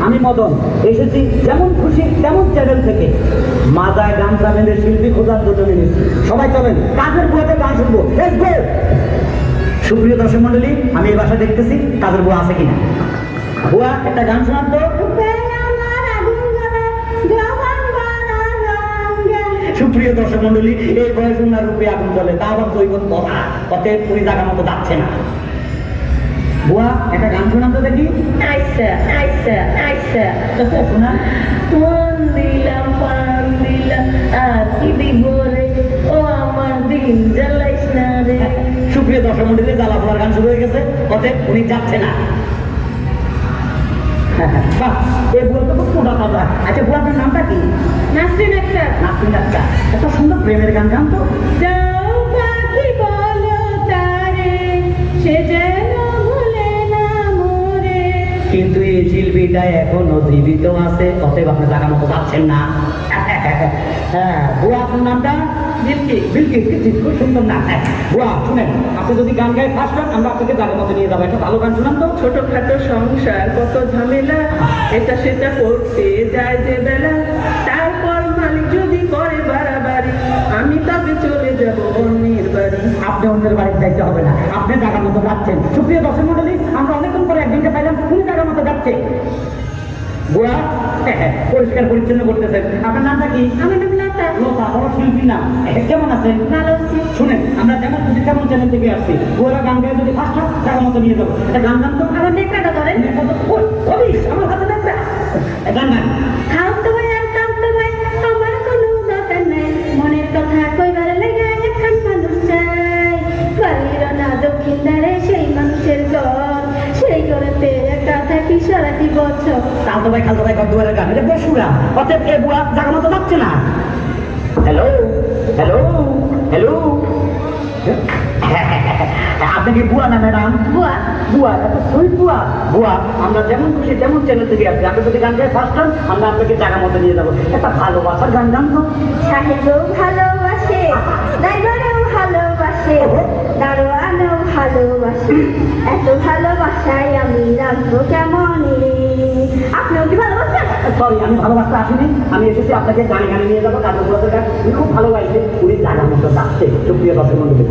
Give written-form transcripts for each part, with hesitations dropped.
আমি মদন এসেছি যেমন খুশি তেমন চ্যানেল থেকে মাজায় গান গাবেনের শিল্পী খোঁজার দুটো মিনিট সবাই চলেন কাজের বুয়াতে গান শুনবো। সুপ্রিয় দর্শক মন্ডলী, আমি এই বাসা দেখতেছি কাজের বুয়া আছে কিনা। বুয়া একটা গান শোনান তো। সুপ্রিয় দর্শক মন্ডলী, এই বয়সুন্নার রূপে আগুন জ্বলে, তা আবার দৈবত কথা পথে ওই জায়গা মতো যাচ্ছে না। বুয়া একটা গান শোনান তো দেখি। আচ্ছা আচ্ছা আচ্ছা শোনা। মন দিলাম প্রাণ দিলাম আর কি দিব রে, ও আমার দিন জ্বালাইস না রে। সুপ্রিয় দর্শক মন্ডলী, জ্বালা পোড়ার গান শুরু হয়ে গেছে, পথে উনি যাচ্ছে না। বাহ, এই বুয়া তো খুব মোটা কথা। আচ্ছা বুয়া, আপনার নামটা কি? নাসরিন আক্তার। নাসরিন আক্তার, এত সুন্দর প্রেমের গান গান তো। যাও পাখি বলো তারে, সে যেন ভুলে না মোরে। কিন্তু এই শিল্পীটা এখনো জীবিত আছে, অতএব আপনি জায়গা মতো যাচ্ছেন না। হ্যাঁ বুয়া, আপনার নামটা? বিলকিস। বিলকিস, খুব সুন্দর নাম। বুয়া শুনেন, আপনি যদি গান গায়ে ফার্স্ট হন, আমরা আপনাকে জায়গা মতো নিয়ে যাবো। একটা ভালো গান শোনান তো। ছোটখাটো সংসার কত ঝামেলা, এটা সেটা করতে যায় যে বেলা, তারপর মালিক যদি করে বাড়াবাড়ি, আমি তবে চলে যাব অন্যের বাড়ি। আপনি অন্যের বাড়িতে যাইতে হবে না, আপনি জায়গা মতো যাচ্ছেন। সুপ্রিয় দর্শক মন্ডলী, আমরা অনেকক্ষণ পরে একদিনকে পাইলাম উনি জায়গা মতো যাচ্ছে। বুয়া পরিষ্কার পরিচ্ছন্ন করতেছেন। আপনার নামটা কি? আমার নাম লতা। লতা, বড় শিল্পী নাম। কেমন আছেন? ভালো আছি। শুনেন, আমরা যেমন খুশি তেমন চ্যানেল থেকে আসছি। বুয়ারা গান গায়ে যদি ফার্স্ট হয়, জায়গা মতো নিয়ে যাবো। এটা গান গান তো। আমার নেকড়াটা ধরেন। আমার হাতে দেখবে গান গান। খাওতো ভাই আর কামতো ভাই, আমার কোনো দরকার নাই, মনের কথা কইবার লেগে একখান মানুষ চাই। বাড়ির না দক্ষিণ ধারে সেই মানুষের ঘর, সেই ঘরেতে একা থাকি সারাটি বছর। খালতো ভাই দুয়ারের গান, এটা বেসুরা। অতএব এ বুয়া জায়গা মতো যাচ্ছে না। হ্যালো হ্যালো হ্যালো, আপনি কি বুয়া না ম্যাডাম? বুয়া বুয়া, এত সুইট বুয়া। বুয়া, আমরা যেমন খুশি তেমন চ্যানেল থেকে আসছি। আপনি যদি গান গায়ে ফার্স্ট হন, আমরা আপনাকে জায়গা মতো নিয়ে যাবো। একটা ভালোবাসার গান গান তো। সাহেবও ভালোবাসে, ড্রাইভারও ভালোবাসে, দারোয়ানও ভালোবাসে, এত ভালোবাসায় আমি রাখবো কেমন রে? আপনিও কি ভালোবাসেন? সরি, আমি ভালোবাসতে আসিনি, আমি এসেছি আপনাকে গানে গানে নিয়ে যাবো। কাজের বুয়াদের গান উনি খুব ভালোবাসে, উনি জায়গা মতো যাচ্ছে। সুপ্রিয় দর্শক মন্ডলী,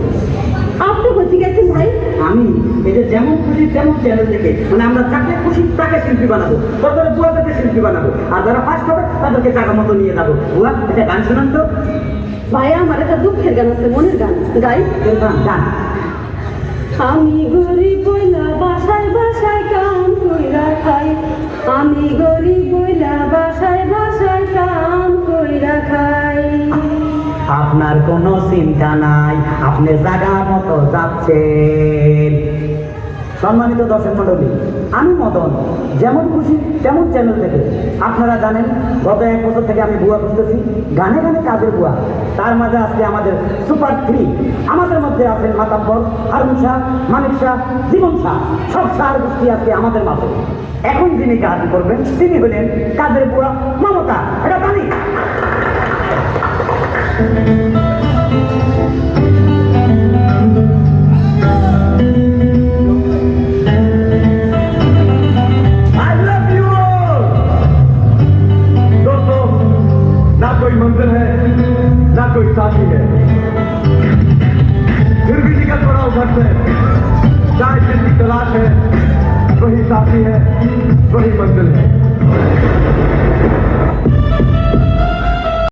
আপনি কোথায় গেছেন ভাই? আমি এই যে যেমন খুশি তেমন চ্যানেল থেকে, মানে আমরা যাকে খুশি তাকে শিল্পী বানাবো, তারপরে বুয়াদেরকে শিল্পী বানাবো, আর যারা ফার্স্ট হবে তাদেরকে জায়গা মতো নিয়ে যাবো। বুয়া, এটা গান শোনান তো। ভাইয়া, আমার একটা দুঃখের গান আছে, মনের গান গাই। গান গান। আমি গরিব বইলা বাসায় বাসায় কাম কইরা খাই, আমি গরিব বইলা বাসায় বাসায় কাম কইরা খাই। আপনার কোনো চিন্তা নাই, আপনি জায়গা মতো যাচ্ছেন। সম্মানিত দর্শক মন্ডলী, আমি মদন, যেমন খুশি তেমন চ্যানেল থেকে। আপনারা জানেন গত 1 বছর থেকে আমি বুয়া খুঁজতেছি, গানে গানে কাজের বুয়া। তার মাঝে আজকে আমাদের সুপার 3। আমাদের মধ্যে আছেন মাতাব্বর, হারুন শাহ, মানিক শাহ, জীবন শাহ, সব শাহ গোষ্ঠী আজকে আমাদের মাঝে। এখন যিনি গান করবেন তিনি হলেন কাজের বুয়া মমতা। এটা জানি।